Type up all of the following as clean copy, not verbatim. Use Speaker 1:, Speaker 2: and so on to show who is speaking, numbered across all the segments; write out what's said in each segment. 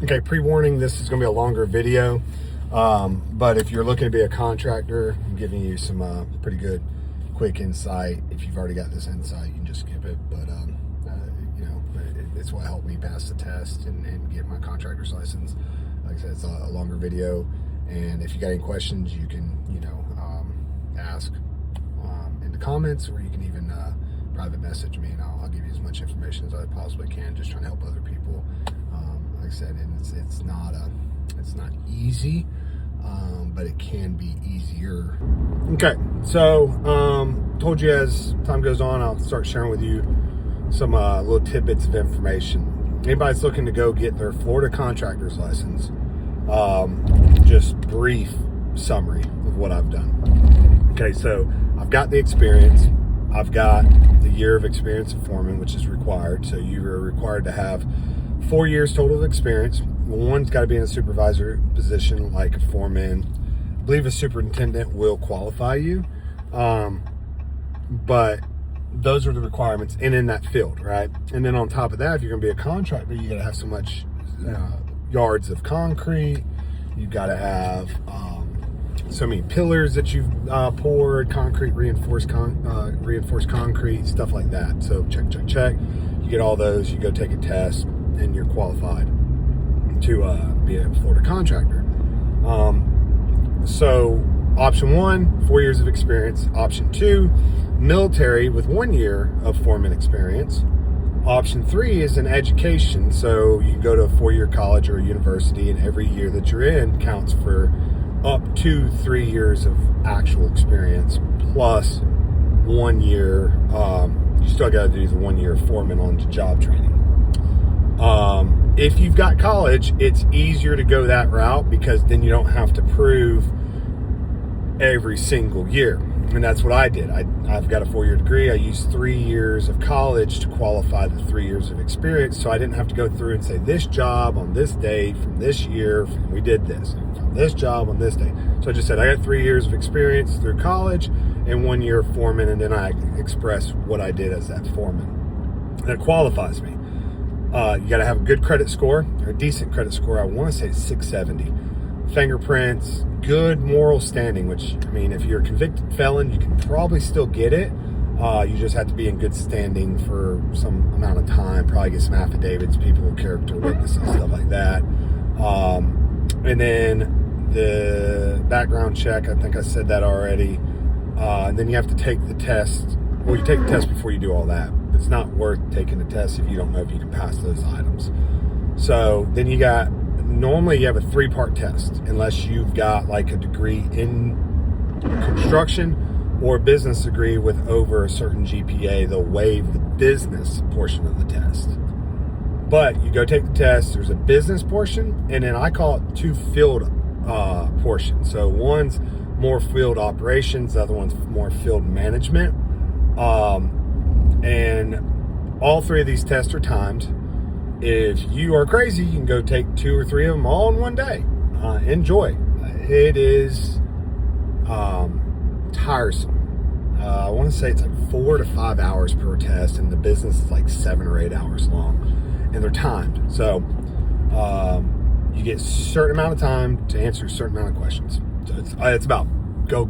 Speaker 1: Okay, pre-warning, this is going to be a longer video, but if you're looking to be a contractor, I'm giving you some pretty good, quick insight. If you've already got this insight, you can just skip it, but you know, it's what helped me pass the test and get my contractor's license. Like I said, it's a longer video, and if you got any questions, you can, you know, ask in the comments, or you can even private message me, and I'll give you as much information as I possibly can, just trying to help other people. Like I said, and it's not easy, but it can be easier. Okay, so told you as time goes on, I'll start sharing with you some little tidbits of information. Anybody's looking to go get their Florida contractor's license, just brief summary of what I've done. Okay, so I've got the experience. I've got the year of experience of foreman, which is required. So you are required to have 4 years total of experience. One's got to be in a supervisor position, like a foreman. I believe a superintendent will qualify you, but those are the requirements, and in that field, right? And then on top of that, if you're going to be a contractor, you got to have so much yards of concrete. You've got to have so many pillars that you've poured, concrete, reinforced concrete, stuff like that. So check. You get all those, you go take a test, and you're qualified to be a Florida contractor. So option 1, 4 years of experience. Option 2, military with 1 year of foreman experience. Option 3 is an education. So you go to a 4-year college or a university, and every year that you're in counts for up to 3 years of actual experience, plus 1 year. You still got to do the 1 year foreman on job training. If you've got college, it's easier to go that route, because then you don't have to prove every single year. And that's what I did. I've got a 4-year degree. I used 3 years of college to qualify the 3 years of experience. So I didn't have to go through and say, this job on this day from this year, we did this. From this job on this day. So I just said, I got 3 years of experience through college and 1 year of foreman. And then I express what I did as that foreman. That qualifies me. You got to have a good credit score, or a decent credit score. I want to say it's 670. Fingerprints, good moral standing, which, I mean, if you're a convicted felon, you can probably still get it. You just have to be in good standing for some amount of time, probably get some affidavits, people, character witnesses, stuff like that. And then the background check, I think I said that already. And then you have to take the test. Well, you take the test before you do all that. It's not worth taking the test if you don't know if you can pass those items. So then normally you have a 3-part test, unless you've got like a degree in construction or a business degree with over a certain GPA. They'll waive the business portion of the test. But you go take the test, there's a business portion, and then I call it 2 field portions. So one's more field operations, the other one's more field management. And all 3 of these tests are timed. If you are crazy, you can go take 2 or 3 of them all in one day. Enjoy. It is tiresome. I want to say it's like 4 to 5 hours per test, and the business is like 7 or 8 hours long, and they're timed. So you get a certain amount of time to answer a certain amount of questions. So it's about go.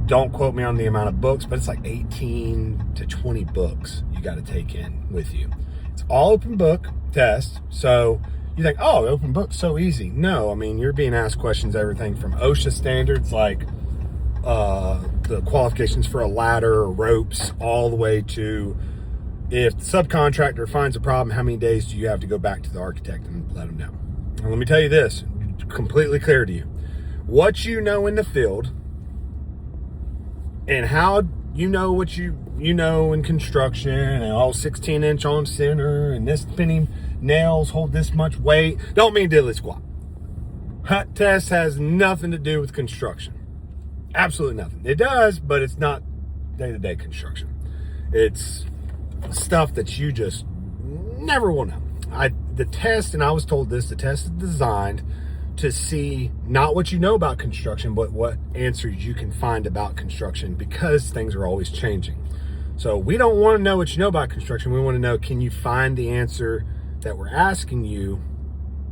Speaker 1: Don't quote me on the amount of books, but it's like 18 to 20 books you got to take in with you. It's all open book test. So you think, oh, open book, so easy. No, I mean, you're being asked questions, everything from OSHA standards, like the qualifications for a ladder or ropes, all the way to, if the subcontractor finds a problem, how many days do you have to go back to the architect and let them know? Now, let me tell you this, completely clear to you. What you know in the field, and how you know what you know in construction, and all 16-inch on center, and this many nails hold this much weight, don't mean diddly squat. Hut test has nothing to do with construction. Absolutely nothing. It does, but it's not day-to-day construction. It's stuff that you just never will know. The test, and I was told this, the test is designed to see not what you know about construction, but what answers you can find about construction, because things are always changing. So we don't want to know what you know about construction. We want to know, can you find the answer that we're asking you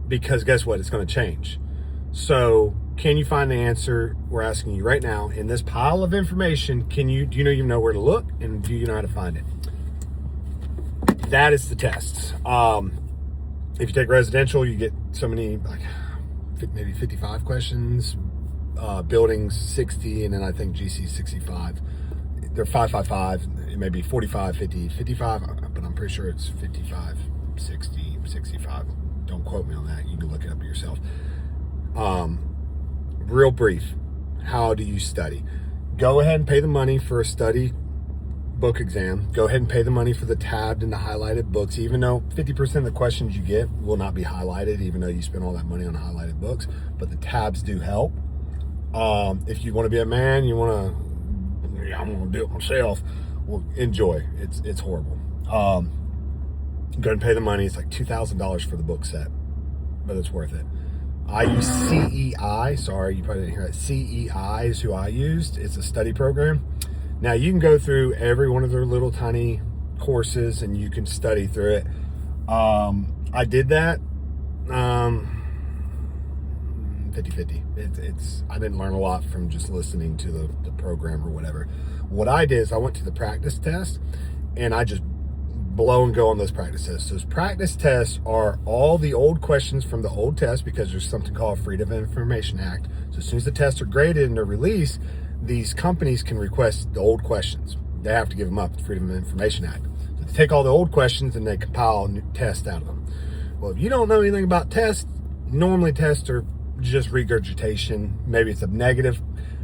Speaker 1: because guess what? It's going to change. So can you find the answer we're asking you right now in this pile of information? Do you even know where to look, and do you know how to find it? That is the test. If you take residential, you get so many, like maybe 55 questions, buildings 60, and then I think GC 65. They're 555, it may be 45, 50, 55, but I'm pretty sure it's 55, 60, 65. Don't quote me on that. You can look it up yourself. Real brief. How do you study? Go ahead and pay the money for a study book exam. Go ahead and pay the money for the tabbed and the highlighted books, even though 50% of the questions you get will not be highlighted, even though you spend all that money on highlighted books, but the tabs do help. If you want to be a man, I'm going to do it myself. Well, enjoy. It's horrible. Go ahead and pay the money. It's like $2,000 for the book set, but it's worth it. I use CEI. Sorry, you probably didn't hear that. CEI is who I used. It's a study program. Now you can go through every one of their little tiny courses and you can study through it. I did that 50-50. I didn't learn a lot from just listening to the program or whatever. What I did is I went to the practice test and I just blow and go on those practice tests. Those practice tests are all the old questions from the old test, because there's something called Freedom of Information Act. So as soon as the tests are graded and they're released, these companies can request the old questions. They have to give them up, the Freedom of Information Act. So they take all the old questions and they compile a new test out of them. Well, if you don't know anything about tests, normally tests are just regurgitation. Maybe it's a negative,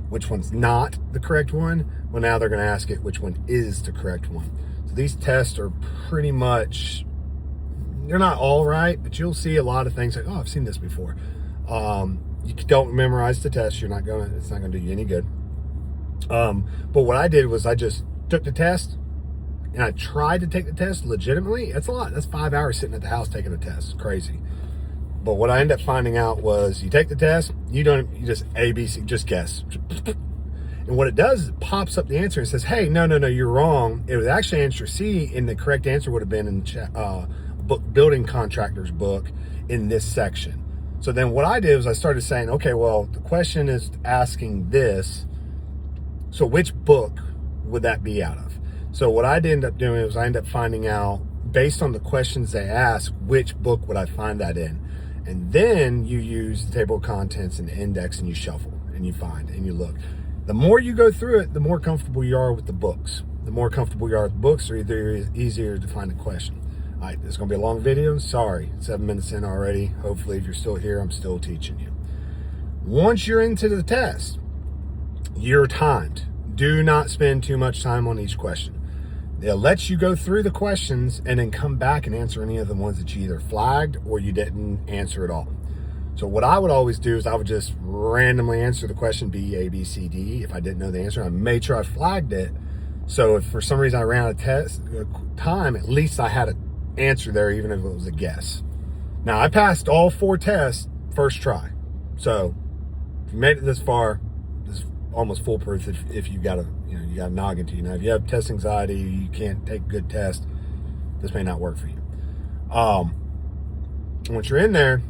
Speaker 1: which one's not the correct one. Well, now they're going to ask it which one is the correct one. So these tests are pretty much, they're not all right, but you'll see a lot of things like, oh, I've seen this before. You don't memorize the test. It's not going to do you any good. But what I did was I just took the test and I tried to take the test legitimately. It's a lot. That's 5 hours sitting at the house taking a test. It's crazy. But what I ended up finding out was you take the test, you just ABC, just guess. And what it does is it pops up the answer and says, hey, no, you're wrong. It was actually answer C, and the correct answer would have been in building contractors book in this section. So then what I did was I started saying, okay, well, the question is asking this. So which book would that be out of? So what I ended up doing was I ended up finding out, based on the questions they ask, which book would I find that in? And then you use the table of contents and the index, and you shuffle and you find and you look. The more you go through it, the more comfortable you are with the books. The more comfortable you are with the books, the easier to find a question. All right, it's going to be a long video. Sorry, 7 minutes in already. Hopefully, if you're still here, I'm still teaching you. Once you're into the test, you're timed. Do not spend too much time on each question. They'll let you go through the questions and then come back and answer any of the ones that you either flagged or you didn't answer at all. So what I would always do is I would just randomly answer the question B, A, B, C, D. If I didn't know the answer, I made sure I flagged it. So if for some reason I ran out of time, at least I had an answer there, even if it was a guess. Now, I passed all 4 tests first try. So if you made it this far, this is almost foolproof if you got you got a noggin to you. Now, if you have test anxiety, you can't take a good test, this may not work for you. Once you're in there,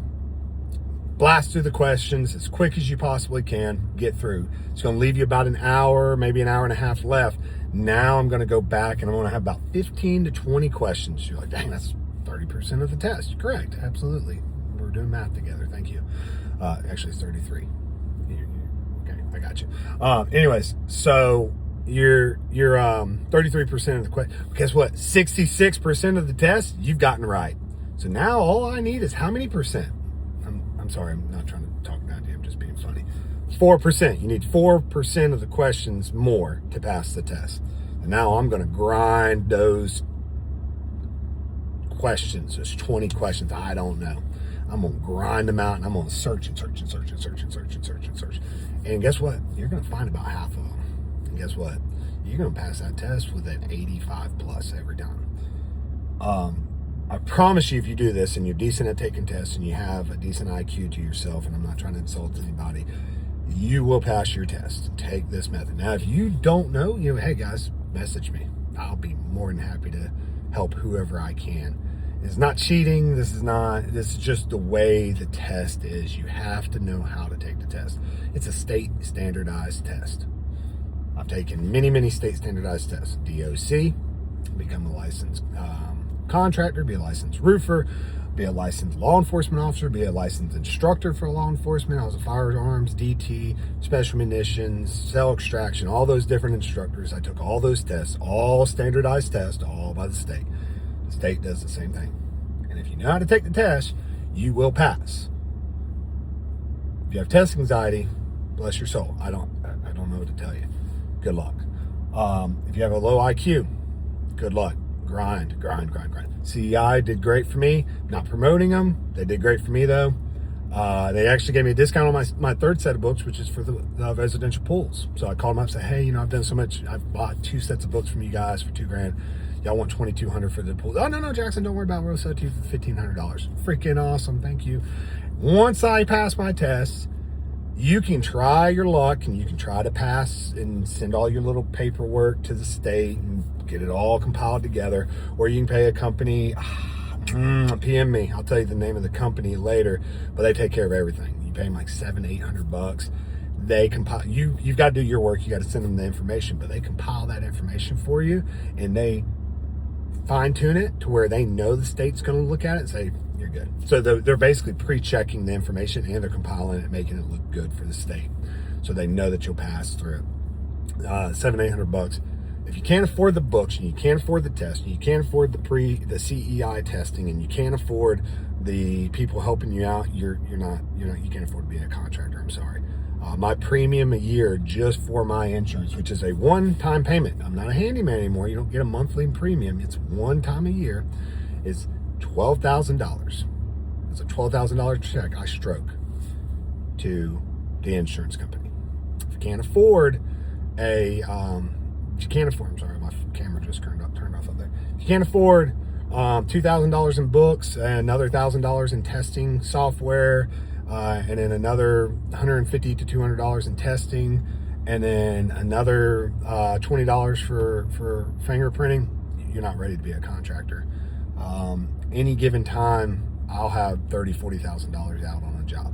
Speaker 1: blast through the questions as quick as you possibly can, get through. It's going to leave you about an hour, maybe an hour and a half left. Now I'm going to go back and I'm going to have about 15 to 20 questions. You're like, dang, that's 30% of the test. You're correct. Absolutely. We're doing math together. Thank you. Actually, it's 33. Okay, I got you. Anyways, so you're 33% of the question. Guess what? 66% of the test you've gotten right. So now all I need is how many percent? I'm sorry, I'm not trying to talk about you. I'm just being funny. 4%. You need 4% of the questions more to pass the test. And now I'm going to grind those questions. There's 20 questions I don't know. I'm going to grind them out and I'm going to search and search and search and search and search and search and search. And guess what? You're going to find about half of them. And guess what? You're going to pass that test with an 85 plus every time. I promise you, if you do this and you're decent at taking tests and you have a decent IQ to yourself, and I'm not trying to insult anybody, you will pass your test. Take this method. Now, if you don't know, hey guys, message me. I'll be more than happy to help whoever I can. is not cheating. This is just the way the test is. You have to know how to take the test. It's a state standardized test. I've taken many state standardized tests. DOC, become a licensed contractor, be a licensed roofer, be a licensed law enforcement officer, be a licensed instructor for law enforcement. I was a firearms, DT, special munitions, cell extraction, all those different instructors. I took all those tests, all standardized tests, all by the state. The state does the same thing. And if you know how to take the test, you will pass. If you have test anxiety, bless your soul. I don't know what to tell you. Good luck. If you have a low IQ, good luck. Grind. CEI did great for me. Not promoting them. They did great for me though. They actually gave me a discount on my third set of books, which is for the residential pools. So I called them up and said, hey, I've done so much. I've bought 2 sets of books from you guys for $2,000. Y'all want $2,200 for the pool? Oh, no, Jackson, don't worry about it. We'll sell it to you for $1,500. Freaking awesome. Thank you. Once I pass my tests, you can try your luck and you can try to pass and send all your little paperwork to the state and get it all compiled together. Or you can pay a company, PM me. I'll tell you the name of the company later, but they take care of everything. You pay them like $700-800. They compile, you've got to do your work. You got to send them the information, but they compile that information for you and they fine tune it to where they know the state's going to look at it and say, you're good. So they're basically pre-checking the information and they're compiling it, making it look good for the state. So they know that you'll pass through. $700-800. If you can't afford the books and you can't afford the test, and you can't afford the CEI testing, and you can't afford the people helping you out, you can't afford to be a contractor. I'm sorry. My premium a year just for my insurance, which is a one-time payment. I'm not a handyman anymore. You don't get a monthly premium. It's one time a year. Is $12,000. It's a $12,000 check I stroke to the insurance company. If you can't afford I'm sorry, my camera just turned off up there. If you can't afford $2,000 in books and another $1,000 in testing software, and then another $150 to $200 in testing, and then another $20 for fingerprinting, you're not ready to be a contractor. Any given time, I'll have $30,000-40,000 out on a job.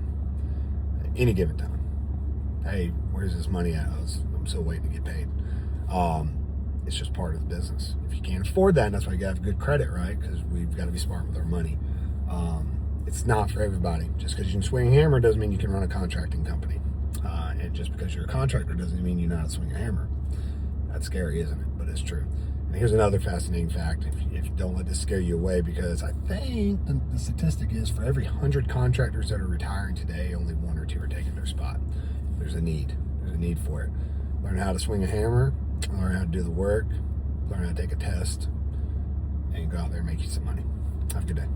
Speaker 1: Any given time. Hey, where's this money at? I'm still waiting to get paid. It's just part of the business. If you can't afford that, and that's why you gotta have good credit, right? Because we've got to be smart with our money. It's not for everybody. Just because you can swing a hammer doesn't mean you can run a contracting company. And just because you're a contractor doesn't mean you know how to swing a hammer. That's scary, isn't it? But it's true. And here's another fascinating fact. If you don't let this scare you away, because I think the statistic is for every 100 contractors that are retiring today, only 1 or 2 are taking their spot. There's a need. There's a need for it. Learn how to swing a hammer, learn how to do the work, learn how to take a test, and go out there and make you some money. Have a good day.